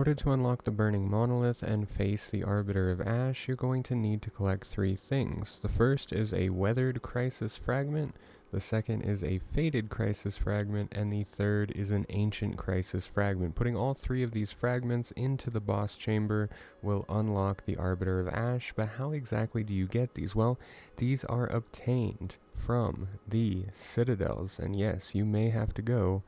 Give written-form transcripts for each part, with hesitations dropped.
In order to unlock the Burning Monolith and face the Arbiter of Ash, you're going to need to collect three things. The first is a Weathered Crisis Fragment, the second is a Faded Crisis Fragment, and the third is an Ancient Crisis Fragment. Putting all three of these fragments into the boss chamber will unlock the Arbiter of Ash, but how exactly do you get these? Well, these are obtained from the citadels, and yes, you may have to go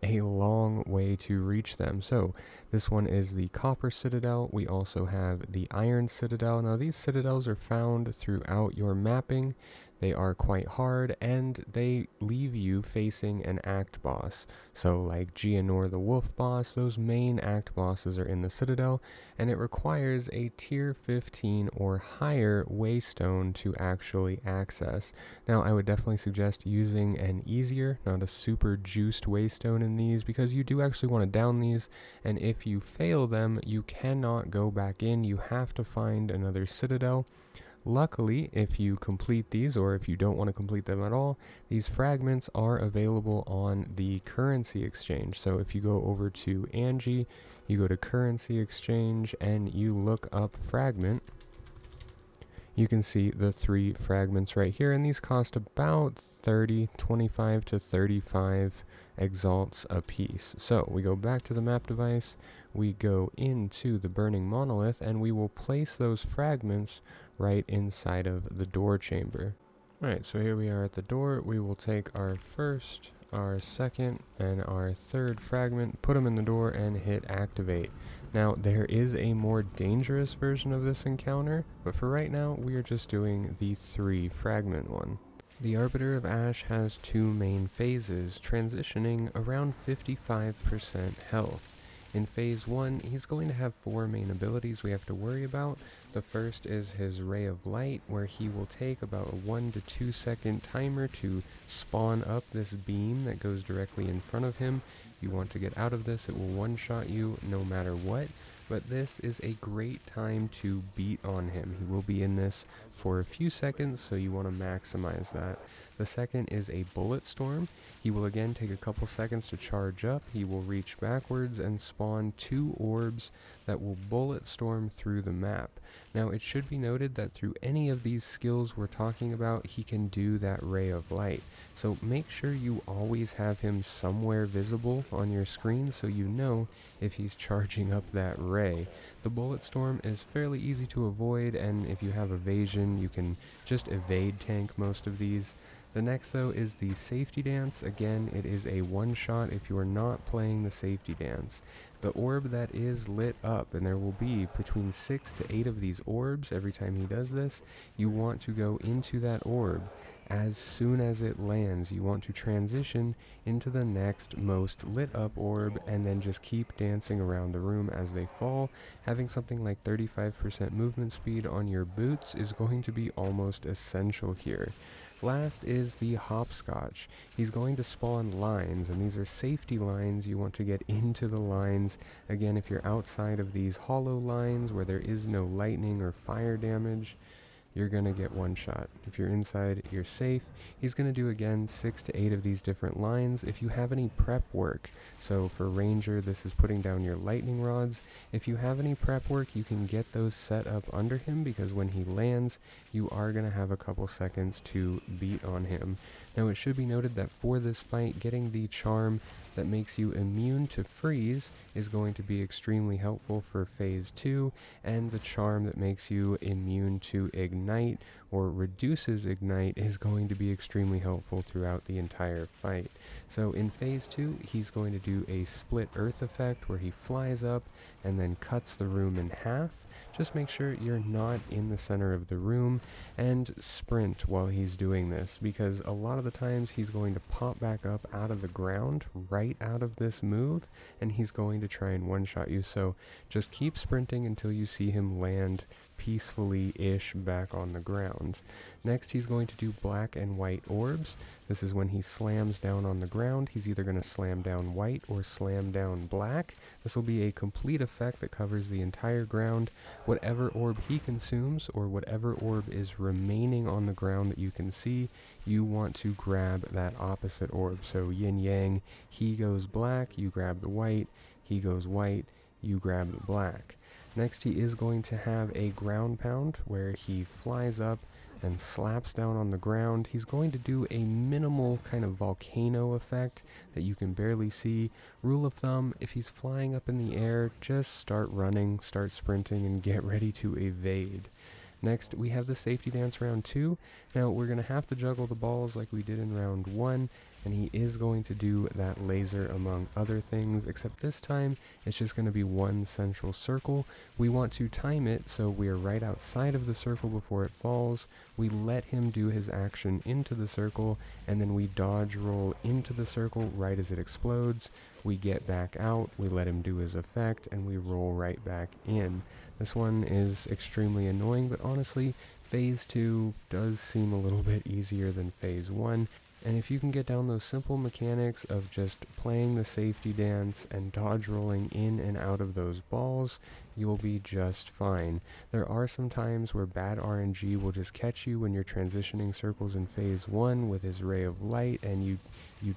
a long way to reach them. So this one is the Copper Citadel. We also have the Iron Citadel. Now these citadels are found throughout your mapping. They are quite hard and they leave you facing an act boss. So like Geonor the Wolf boss, those main act bosses are in the Citadel, and it requires a tier 15 or higher waystone to actually access. Now I would definitely suggest using an easier, not a super juiced waystone in these, because you do actually want to down these, and if you fail them, you cannot go back in. You have to find another Citadel. Luckily, if you complete these, or if you don't want to complete them at all, these fragments are available on the currency exchange. So if you go over to Angie, you go to currency exchange, and you look up fragment, you can see the three fragments right here, and these cost about 25 to 35 exalts a piece. So we go back to the map device, we go into the Burning Monolith, and we will place those fragments right inside of the door chamber. Alright, so here we are at the door. We will take our first, our second, and our third fragment, put them in the door, and hit activate. Now, there is a more dangerous version of this encounter, but for right now, we are just doing the 3 fragment one. The Arbiter of Ash has 2 main phases, transitioning around 55% health. In phase 1, he's going to have 4 main abilities we have to worry about. The first is his Ray of Light, where he will take about a 1 to 2 second timer to spawn up this beam that goes directly in front of him. If you want to get out of this, it will one-shot you no matter what. But this is a great time to beat on him. He will be in this for a few seconds, so you want to maximize that. The second is a Bullet Storm. He will again take a couple seconds to charge up. He will reach backwards and spawn 2 orbs that will Bullet Storm through the map. Now it should be noted that through any of these skills we're talking about, he can do that Ray of Light. So make sure you always have him somewhere visible on your screen so you know if he's charging up that ray. The Bullet Storm is fairly easy to avoid, and if you have evasion, you can just evade tank most of these. The next though is the Safety Dance. Again, it is a one-shot if you are not playing the Safety Dance. The orb that is lit up, and there will be between 6 to 8 of these orbs every time he does this, you want to go into that orb. As soon as it lands, you want to transition into the next most lit up orb and then just keep dancing around the room as they fall. Having something like 35% movement speed on your boots is going to be almost essential here. Last is the Hopscotch. He's going to spawn lines, and these are safety lines. You want to get into the lines. Again, if you're outside of these hollow lines where there is no lightning or fire damage, you're going to get one shot. If you're inside, you're safe. He's going to do again 6 to 8 of these different lines. If you have any prep work, so for Ranger, this is putting down your lightning rods. If you have any prep work, you can get those set up under him, because when he lands, you are going to have a couple seconds to beat on him. Now it should be noted that for this fight, getting the charm that makes you immune to freeze is going to be extremely helpful for phase 2, and the charm that makes you immune to ignite or reduces ignite is going to be extremely helpful throughout the entire fight. So in phase 2, he's going to do a split earth effect where he flies up and then cuts the room in half. Just make sure you're not in the center of the room, and sprint while he's doing this, because a lot of the times he's going to pop back up out of the ground right out of this move, and he's going to try and one-shot you. So just keep sprinting until you see him land peacefully-ish back on the ground. Next, he's going to do black and white orbs. This is when he slams down on the ground. He's either going to slam down white or slam down black. This will be a complete effect that covers the entire ground. Whatever orb he consumes, or whatever orb is remaining on the ground that you can see, you want to grab that opposite orb. So yin yang, he goes black, you grab the white, he goes white, you grab the black. Next, he is going to have a ground pound where he flies up and slaps down on the ground. He's going to do a minimal kind of volcano effect that you can barely see. Rule of thumb, if he's flying up in the air, just start running, start sprinting, and get ready to evade. Next, we have the safety dance round 2. Now, we're going to have to juggle the balls like we did in round 1, and he is going to do that laser among other things, except this time it's just going to be one central circle. We want to time it so we're right outside of the circle before it falls. We let him do his action into the circle, and then we dodge roll into the circle right as it explodes. We get back out, we let him do his effect, and we roll right back in. This one is extremely annoying, but honestly, Phase 2 does seem a little bit easier than Phase 1, and if you can get down those simple mechanics of just playing the safety dance and dodge rolling in and out of those balls, you'll be just fine. There are some times where bad RNG will just catch you when you're transitioning circles in Phase 1 with his ray of light, and you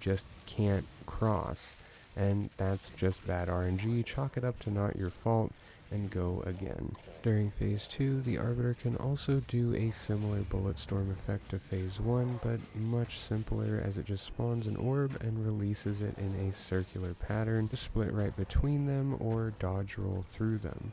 just can't cross. And that's just bad RNG. Chalk it up to not your fault and go again. During Phase 2, the Arbiter can also do a similar bullet storm effect to Phase 1, but much simpler as it just spawns an orb and releases it in a circular pattern to split right between them or dodge roll through them.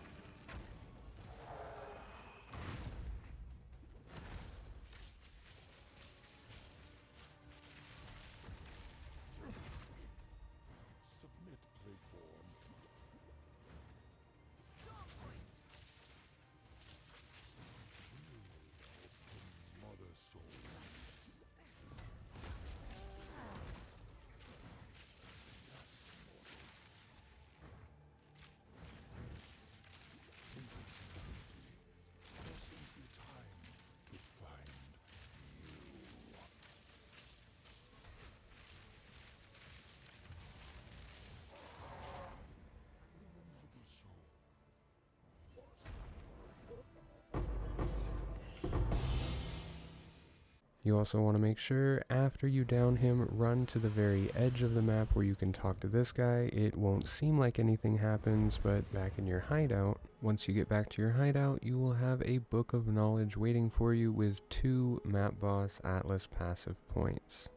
You also want to make sure after you down him, run to the very edge of the map where you can talk to this guy. It won't seem like anything happens, but back in your hideout, once you get back to your hideout, you will have a book of knowledge waiting for you with 2 map boss Atlas passive points.